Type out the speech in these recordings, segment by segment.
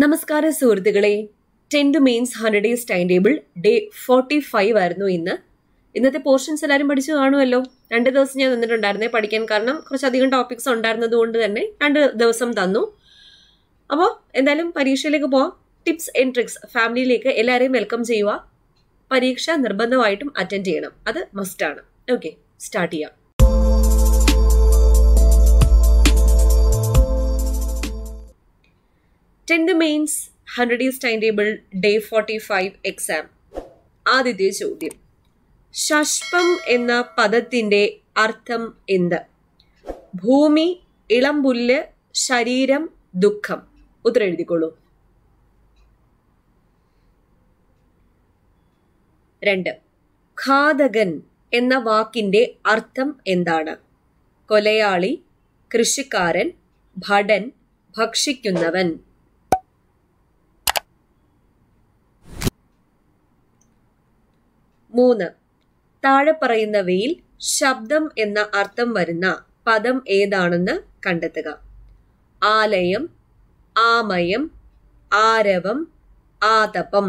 നമസ്കാരം സുഹൃത്തുക്കളെ, 10th mains 100 days time table day 45 ആയിരുന്നു ഇന്ന്. ഇന്നത്തെ പോർഷൻസ് എല്ലാവരും പഠിച്ചു കാണുമല്ലോ. 2 ദിവസം ഞാൻ തന്നിട്ടുണ്ടായിരുന്നേ പഠിക്കാൻ, കാരണം കുറച്ചധികം ടോപ്പിക്സ് ഉണ്ടായിരുന്നത് കൊണ്ട് തന്നെ 2 ദിവസം തന്നു. അപ്പോൾ എന്തായാലും പരീക്ഷയിലേക്ക് പോവാം. ടിപ്സ് ആൻഡ് ട്രിക്സ് ഫാമിലിയിലേക്ക് എല്ലാവരെയും വെൽക്കം ചെയ്യുക. പരീക്ഷ നിർബന്ധമായിട്ടും അറ്റൻഡ് ചെയ്യണം, അത് മസ്റ്റാണ്. ഓക്കെ, സ്റ്റാർട്ട് ചെയ്യാം. Tenth mains 100 days time table day 45 exam. ആദ്യത്തെ ചോദ്യം, ഷഷ്പം എന്ന പദത്തിന്റെ അർത്ഥം എന്ത്? ഭൂമി, ഇളംപുല്ല്, ശരീരം, ദുഃഖം. ഉത്തരം എഴുതിക്കോളൂ. 2. ഘാതകൻ എന്ന വാക്കിന്റെ അർത്ഥം എന്താണ്? കൊലയാളി, കൃഷിക്കാരൻ, ഭടൻ, ഭക്ഷിക്കുന്നവൻ. 3. താഴെ പറയുന്നവയിൽ ശബ്ദം എന്ന അർത്ഥം വരുന്ന പദം ഏതാണെന്ന് കണ്ടെത്തുക. ആലയം, ആമയം, ആരവം, ആതപം.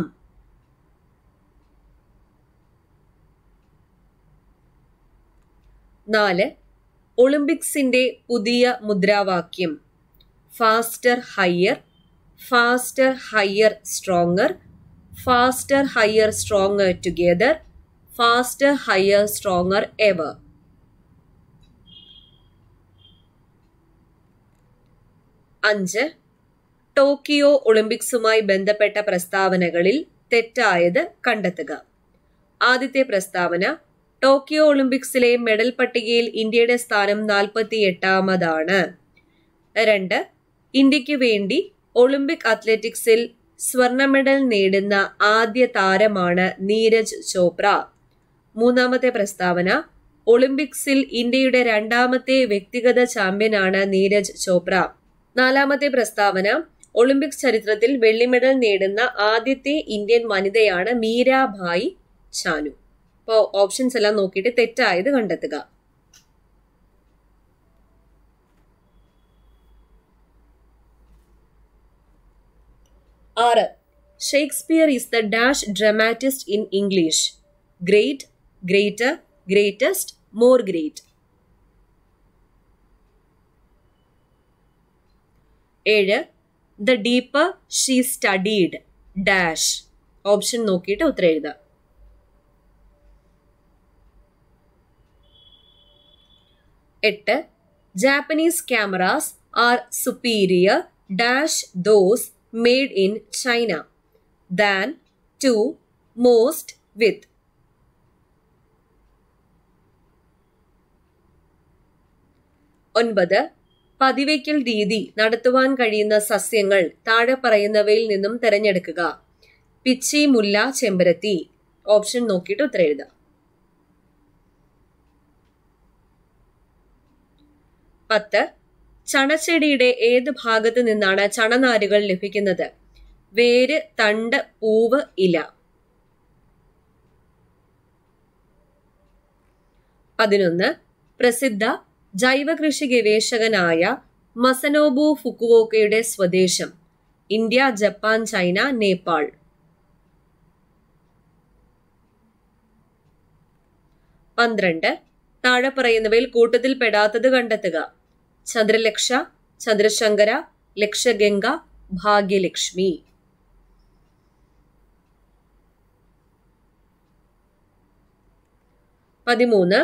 4. ഒളിമ്പിക്സിന്റെ പുതിയ മുദ്രാവാക്യം faster higher, faster higher stronger, faster higher stronger together, faster higher stronger ever. 5. Tokyo ഒളിമ്പിക്സുമായി ബന്ധപ്പെട്ട പ്രസ്താവനകളിൽ തെറ്റായത് കണ്ടെത്തുക. ആദ്യത്തെ പ്രസ്താവന, ടോക്കിയോ ഒളിമ്പിക്സിലെ മെഡൽ പട്ടികയിൽ ഇന്ത്യയുടെ സ്ഥാനം 48-ാമതാണ്. 2. ഇന്ത്യക്ക് വേണ്ടി ഒളിമ്പിക് അത്ലറ്റിക്സിൽ സ്വർണ്ണ മെഡൽ നേടുന്ന ആദ്യ താരമാണ് നീരജ് ചോപ്ര. 3. പ്രസ്താവന, ഒളിമ്പിക്സിൽ ഇന്ത്യയുടെ 2ാമത്തെ വ്യക്തിഗത ചാമ്പ്യനാണ് നീരജ് ചോപ്ര. 4. പ്രസ്താവന, ഒളിമ്പിക്സ് ചരിത്രത്തിൽ വെള്ളി മെഡൽ നേടുന്ന ആദ്യത്തെ ഇന്ത്യൻ വനിതയാണ് മീരാഭായ് ചാനു. അപ്പോൾ ഓപ്ഷൻസ് എല്ലാം നോക്കിയിട്ട് തെറ്റായത് കണ്ടെത്തുക. 6. Shakespeare is the dash dramatist in English. Great, greater, greatest, more great. 7. The deeper she studied dash. Option നോക്കിയിട്ട് ഉത്തരം എഴുതുക. 8. Japanese cameras are superior dash those made in China than to most with. 9. പതിവയ്ക്കൽ രീതി നടത്തുവാൻ കഴിയുന്ന സസ്യങ്ങൾ താഴെ പറയുന്നവയിൽ നിന്നും തിരഞ്ഞെടുക്കുക. പിച്ചി, മുല്ല, ചെമ്പരത്തി. ഓപ്ഷൻ നോക്കിയിട്ട് ഉത്തരം എഴുതാം. 10. ചണച്ചെടിയുടെ ഏത് ഭാഗത്ത് നിന്നാണ് ചണനാരുകൾ ലഭിക്കുന്നത്? വേര്, തണ്ട്, പൂവ്, ഇല. 11. പ്രസിദ്ധ ജൈവകൃഷി ഗവേഷകനായ മസനോബു ഫുക്കുവോക്കയുടെ സ്വദേശം ഇന്ത്യ, ജപ്പാൻ, ചൈന, നേപ്പാൾ. 12. താഴെ പറയുന്നവയിൽ കൂട്ടത്തിൽ പെടാത്തത് കണ്ടെത്തുക. ചന്ദ്രലക്ഷ, ചന്ദ്രശങ്കര, ലക്ഷഗംഗ, ഭാഗ്യലക്ഷ്മി. 13.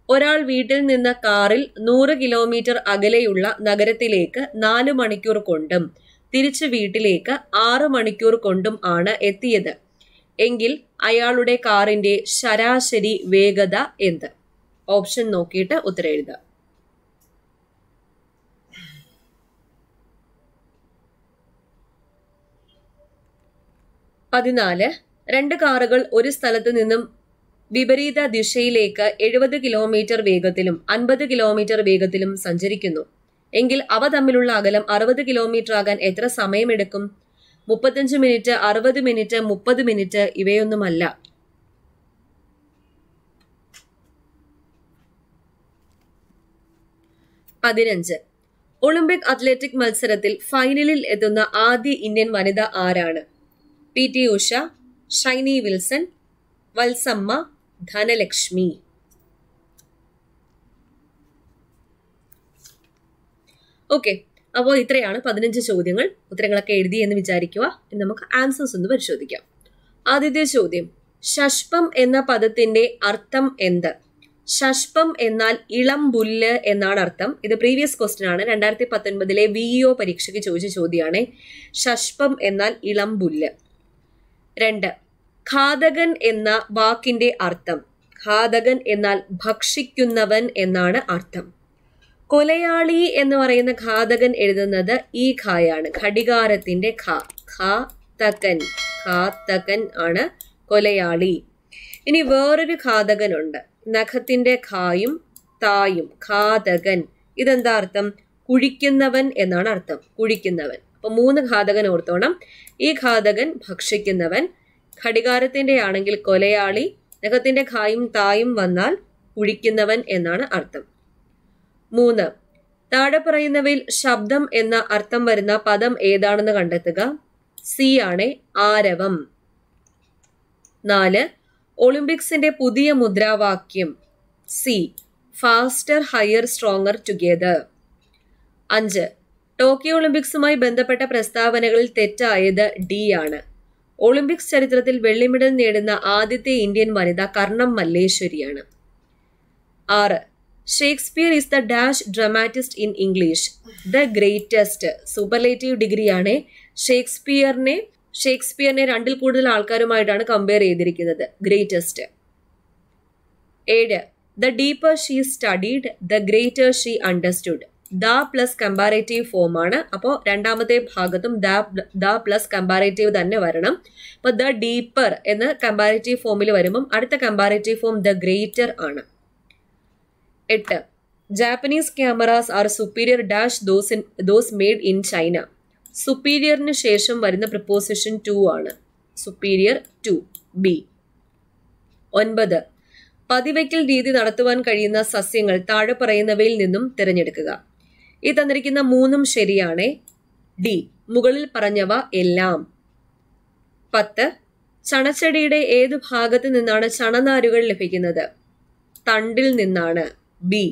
ഒരാൾ വീട്ടിൽ നിന്ന് കാറിൽ 100 കിലോമീറ്റർ അകലെയുള്ള നഗരത്തിലേക്ക് 4 മണിക്കൂർ കൊണ്ടും തിരിച്ച് വീട്ടിലേക്ക് 6 മണിക്കൂർ കൊണ്ടും ആണ് എത്തിയത് എങ്കിൽ അയാളുടെ കാറിന്റെ ശരാശരി വേഗത എന്ത്? ഓപ്ഷൻ നോക്കിയിട്ട് ഉത്തരം എഴുതുക. 14. 2 കാറുകൾ ഒരു സ്ഥലത്ത് നിന്നും വിപരീത ദിശയിലേക്ക് 70 കിലോമീറ്റർ വേഗത്തിലും 50 കിലോമീറ്റർ വേഗത്തിലും സഞ്ചരിക്കുന്നു എങ്കിൽ അവ തമ്മിലുള്ള അകലം 60 കിലോമീറ്റർ ആകാൻ എത്ര സമയമെടുക്കും? 35 മിനിറ്റ്, 60 മിനിറ്റ്, 30 മിനിറ്റ്. ഇവയൊന്നുമല്ല. 15. ഒളിമ്പിക് അത്ലറ്റിക് മത്സരത്തിൽ ഫൈനലിൽ എത്തുന്ന ആദ്യ ഇന്ത്യൻ വനിത ആരാണ്? PT ഉഷ, ഷൈനി വിൽസൺ, വത്സമ്മ, ധനലക്ഷ്മി. ഓക്കെ, അപ്പോൾ ഇത്രയാണ് 15 ചോദ്യങ്ങൾ. ഉത്തരങ്ങളൊക്കെ എഴുതി എന്ന് വിചാരിക്കുക. ഇനി നമുക്ക് ആൻസേഴ്സ് ഒന്ന് പരിശോധിക്കാം. ആദ്യത്തെ ചോദ്യം, ഷഷ്പം എന്ന പദത്തിന്റെ അർത്ഥം എന്ത്? ഷഷ്പം എന്നാൽ ഇളം പുല്ല് എന്നാണ് അർത്ഥം. ഇത് പ്രീവിയസ് ക്വസ്റ്റ്യൻ ആണ്. 2019 VEO പരീക്ഷയ്ക്ക് ചോദിച്ച ചോദ്യമാണ്. ഷഷ്പം എന്നാൽ ഇളം പുല്ല്. 2, ഘാതകൻ എന്ന വാക്കിന്റെ അർത്ഥം. ഘാതകൻ എന്നാൽ ഭക്ഷിക്കുന്നവൻ എന്നാണ് അർത്ഥം. കൊലയാളി എന്ന് പറയുന്ന ഘാതകൻ എഴുതുന്നത് ഈ ഖായാണ്, ഘടികാരത്തിന്റെ ഖ. ഘാതകൻ, ഘാതകൻ ആണ് കൊലയാളി. ഇനി വേറൊരു ഘാതകനുണ്ട്, നഖത്തിന്റെ ഖായും തായും, ഘാതകൻ. ഇതെന്താ അർത്ഥം? കുഴിക്കുന്നവൻ എന്നാണ് അർത്ഥം, കുഴിക്കുന്നവൻ. അപ്പൊ 3 ഘാതകൻ ഓർത്തോണം. ഈ ഘാതകൻ ഭക്ഷിക്കുന്നവൻ, ഘടികാരത്തിന്റെ ആണെങ്കിൽ കൊലയാളി, നഖത്തിന്റെ ഖായും തായും വന്നാൽ കുഴിക്കുന്നവൻ എന്നാണ് അർത്ഥം. 3, താഴെ പറയുന്നവയിൽ ശബ്ദം എന്ന അർത്ഥം വരുന്ന പദം ഏതാണെന്ന് കണ്ടെത്തുക. സി ആണ്, ആരവം. 4, ഒളിമ്പിക്സിന്റെ പുതിയ മുദ്രാവാക്യം. C, faster, higher, stronger, together. 5, Tokyo ഒളിമ്പിക്സുമായി ബന്ധപ്പെട്ട പ്രസ്താവനകളിൽ തെറ്റായത് ഡി ആണ്. ഒളിമ്പിക്സ് ചരിത്രത്തിൽ വെള്ളി മെഡൽ നേടുന്ന ആദ്യത്തെ ഇന്ത്യൻ വനിത കർണം മല്ലേശ്വരിയാണ്. 6, Shakespeare is the dash dramatist in English. The greatest, superlative ഡിഗ്രിയാണ്. ഷേക്സ്പിയറിനെ 2ൽ കൂടുതൽ ആൾക്കാരുമായിട്ടാണ് കമ്പയർ ചെയ്തിരിക്കുന്നത്. Greatest. 7, the deeper she studied, the greater she understood. The plus comparative form ആണ്. അപ്പോൾ രണ്ടാമത്തെ ഭാഗത്തും ദ പ്ലസ് കമ്പാരേറ്റീവ് തന്നെ വരണം. അപ്പൊ ദ ഡീപ്പർ എന്ന് കമ്പാരേറ്റീവ് ഫോമിൽ വരുമ്പം അടുത്ത കമ്പാരേറ്റീവ് ഫോം ദ ഗ്രേറ്റർ ആണ്. 8, Japanese cameras are superior dash those made in China. സുപ്പീരിയറിന് ശേഷം വരുന്ന പ്രിപ്പോസിഷൻ ടു ആണ്. Superior to, B. 9, പതിവയ്ക്കൽ രീതി നടത്തുവാൻ കഴിയുന്ന സസ്യങ്ങൾ താഴെ പറയുന്നവയിൽ നിന്നും തിരഞ്ഞെടുക്കുക. ഈ തന്നിരിക്കുന്ന 3ഉം ശരിയാണ്. ഡി, മുകളിൽ പറഞ്ഞവ എല്ലാം. 10, ചണച്ചെടിയുടെ ഏതു ഭാഗത്ത് നിന്നാണ് ചണനാരുകൾ ലഭിക്കുന്നത്? തണ്ടിൽ നിന്നാണ്. ബി.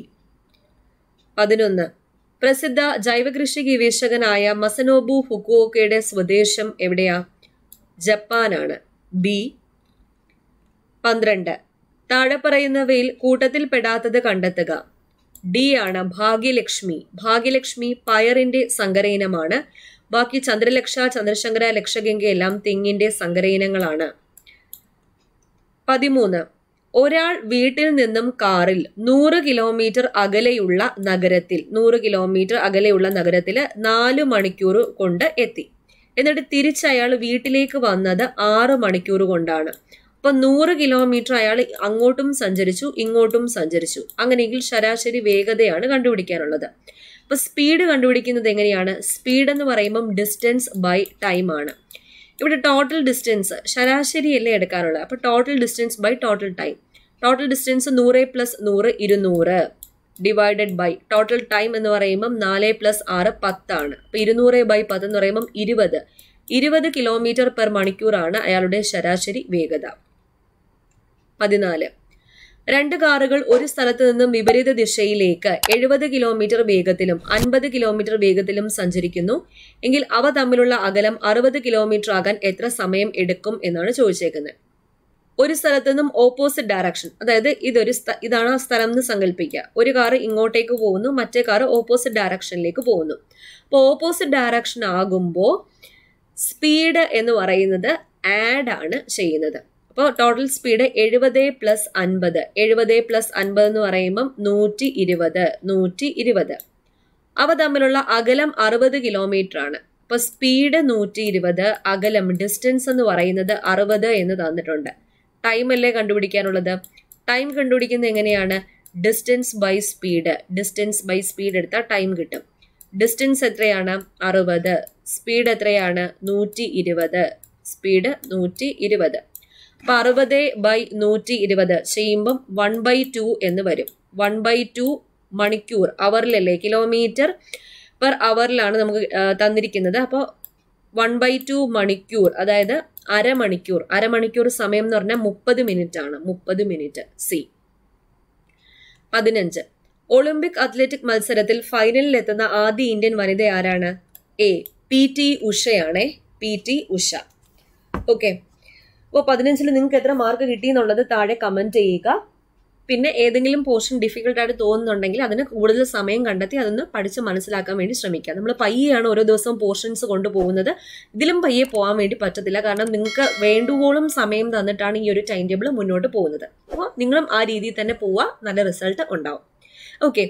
11, പ്രസിദ്ധ ജൈവകൃഷി ഗവേഷകനായ മസനോബു ഫുക്കുവോക്കയുടെ സ്വദേശം എവിടെയാ? ജപ്പാനാണ്. ബി. 12, താഴെ പറയുന്നവയിൽ കൂട്ടത്തിൽ പെടാത്തത് കണ്ടെത്തുക. ഡി ആണ്, ഭാഗ്യലക്ഷ്മി. ഭാഗ്യലക്ഷ്മി പയറിന്റെ സങ്കരയിനമാണ്. ബാക്കി ചന്ദ്രലക്ഷ, ചന്ദ്രശങ്കര, ലക്ഷഗംഗ എല്ലാം തെങ്ങിന്റെ സങ്കരയിനങ്ങളാണ്. 13, ഒരാൾ വീട്ടിൽ നിന്നും കാറിൽ 100 കിലോമീറ്റർ അകലെയുള്ള നഗരത്തിൽ 4 മണിക്കൂർ കൊണ്ട് എത്തി. എന്നിട്ട് തിരിച്ചയാൾ വീട്ടിലേക്ക് വന്നത് 6 മണിക്കൂർ കൊണ്ടാണ്. അപ്പൊ 100 കിലോമീറ്റർ അയാൾ അങ്ങോട്ടും സഞ്ചരിച്ചു, ഇങ്ങോട്ടും സഞ്ചരിച്ചു. അങ്ങനെയെങ്കിൽ ശരാശരി വേഗതയാണ് കണ്ടുപിടിക്കാനുള്ളത്. അപ്പൊ സ്പീഡ് കണ്ടുപിടിക്കുന്നത് എങ്ങനെയാണ്? സ്പീഡ് എന്ന് പറയുമ്പം ഡിസ്റ്റൻസ് ബൈ ടൈം ആണ്. ഇവിടെ ടോട്ടൽ ഡിസ്റ്റൻസ് ശരാശരി അല്ലേ എടുക്കാനുള്ളത്. അപ്പൊ total distance by total time. Total distance 100 + 100 200 divided by total time എന്ന് പറയുമ്പം 4 + 6 10 ആണ്. അപ്പൊ 200/10 എന്ന് പറയുമ്പം 20 കിലോമീറ്റർ പെർ മണിക്കൂർ ആണ് അയാളുടെ ശരാശരി വേഗത. 14, 2 കാറുകൾ ഒരു സ്ഥലത്ത് നിന്നും വിപരീത ദിശയിലേക്ക് 70 കിലോമീറ്റർ വേഗത്തിലും 50 കിലോമീറ്റർ വേഗത്തിലും സഞ്ചരിക്കുന്നു എങ്കിൽ അവ തമ്മിലുള്ള അകലം 60 കിലോമീറ്റർ ആകാൻ എത്ര സമയം എടുക്കും എന്നാണ് ചോദിച്ചേക്കുന്നത്. ഒരു സ്ഥലത്ത് നിന്നും ഓപ്പോസിറ്റ് ഡയറക്ഷൻ, അതായത് ഇതാണ് ആ സ്ഥലം എന്ന് സങ്കല്പിക്കുക. ഒരു കാർ ഇങ്ങോട്ടേക്ക് പോകുന്നു, മറ്റേ കാർ ഓപ്പോസിറ്റ് ഡയറക്ഷനിലേക്ക് പോകുന്നു. അപ്പോൾ ഓപ്പോസിറ്റ് ഡയറക്ഷൻ ആകുമ്പോൾ സ്പീഡ് എന്ന് പറയുന്നത് ആഡ് ആണ് ചെയ്യുന്നത്. അപ്പോൾ ടോട്ടൽ സ്പീഡ് 70 + 50. 70 + 50 എന്ന് പറയുമ്പം 120. അവ തമ്മിലുള്ള അകലം 60 കിലോമീറ്റർ ആണ്. അപ്പൊ സ്പീഡ് 120, അകലം ഡിസ്റ്റൻസ് എന്ന് പറയുന്നത് 60 എന്ന് തന്നിട്ടുണ്ട്. ടൈം അല്ലേ കണ്ടുപിടിക്കാനുള്ളത്. ടൈം കണ്ടുപിടിക്കുന്നത് എങ്ങനെയാണ്? Distance by speed. Distance by speed എടുത്താൽ ടൈം കിട്ടും. ഡിസ്റ്റൻസ് എത്രയാണ്? 60. സ്പീഡ് എത്രയാണ്? 120. സ്പീഡ് 120. അപ്പൊ 60/120 ചെയ്യുമ്പം 1/2 എന്ന് വരും. 1/2 മണിക്കൂർ, അവറിലല്ലേ, കിലോമീറ്റർ പെർ അവറിലാണ് നമുക്ക് തന്നിരിക്കുന്നത്. അപ്പോൾ 1/2 മണിക്കൂർ, അതായത് അരമണിക്കൂർ സമയം എന്ന് പറഞ്ഞാൽ 30 മിനിറ്റ് ആണ്. 30 മിനിറ്റ്. സി. 15. ഒളിമ്പിക് അത്ലറ്റിക് മത്സരത്തിൽ ഫൈനലിൽ എത്തുന്ന ആദ്യ ഇന്ത്യൻ വനിത ആരാണ്? A. PT ഉഷയാണേ. PT Usha. Okay. അപ്പോൾ 15 നിങ്ങൾക്ക് എത്ര മാർക്ക് കിട്ടിയെന്നുള്ളത് താഴെ കമന്റ് ചെയ്യുക. പിന്നെ ഏതെങ്കിലും പോർഷൻ ഡിഫിക്കൽട്ട് ആയിട്ട് തോന്നുന്നുണ്ടെങ്കിൽ അതിന് കൂടുതൽ സമയം കണ്ടെത്തി അതൊന്ന് പഠിച്ച് മനസ്സിലാക്കാൻ വേണ്ടി ശ്രമിക്കുക. നമ്മൾ പയ്യെയാണ് ഓരോ ദിവസവും പോർഷൻസ് കൊണ്ടുപോകുന്നത്. ഇതിലും പയ്യെ പോകാൻ വേണ്ടി പറ്റത്തില്ല. കാരണം നിങ്ങൾക്ക് വേണ്ടുവോളം സമയം തന്നിട്ടാണ് ഈ ഒരു ടൈം ടേബിൾ മുന്നോട്ട് പോകുന്നത്. അപ്പോൾ നിങ്ങളും ആ രീതിയിൽ തന്നെ പോവുക, നല്ല റിസൾട്ട് ഉണ്ടാവും. ഓക്കെ.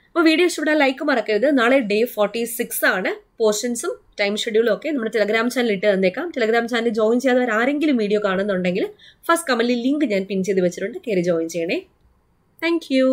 അപ്പോൾ വീഡിയോ ഇഷ്ടപ്പെട്ടാൽ ലൈക്ക് മറക്കരുത്. നാളെ ഡേ 46 ആണ്. പോർഷൻസും ടൈം ഷെഡ്യൂളും ഒക്കെ നമ്മുടെ ടെലഗ്രാം ചാനൽ ഇട്ട് തന്നേക്കാം. ടെലഗ്രാം ചാനൽ ജോയിൻ ചെയ്യാത്തവർ ആരെങ്കിലും വീഡിയോ കാണുന്നുണ്ടെങ്കിൽ ഫസ്റ്റ് കമന്റിൽ ലിങ്ക് ഞാൻ പിൻ ചെയ്ത് വെച്ചിട്ടുണ്ട്, കയറി ജോയിൻ ചെയ്യണേ. Thank you.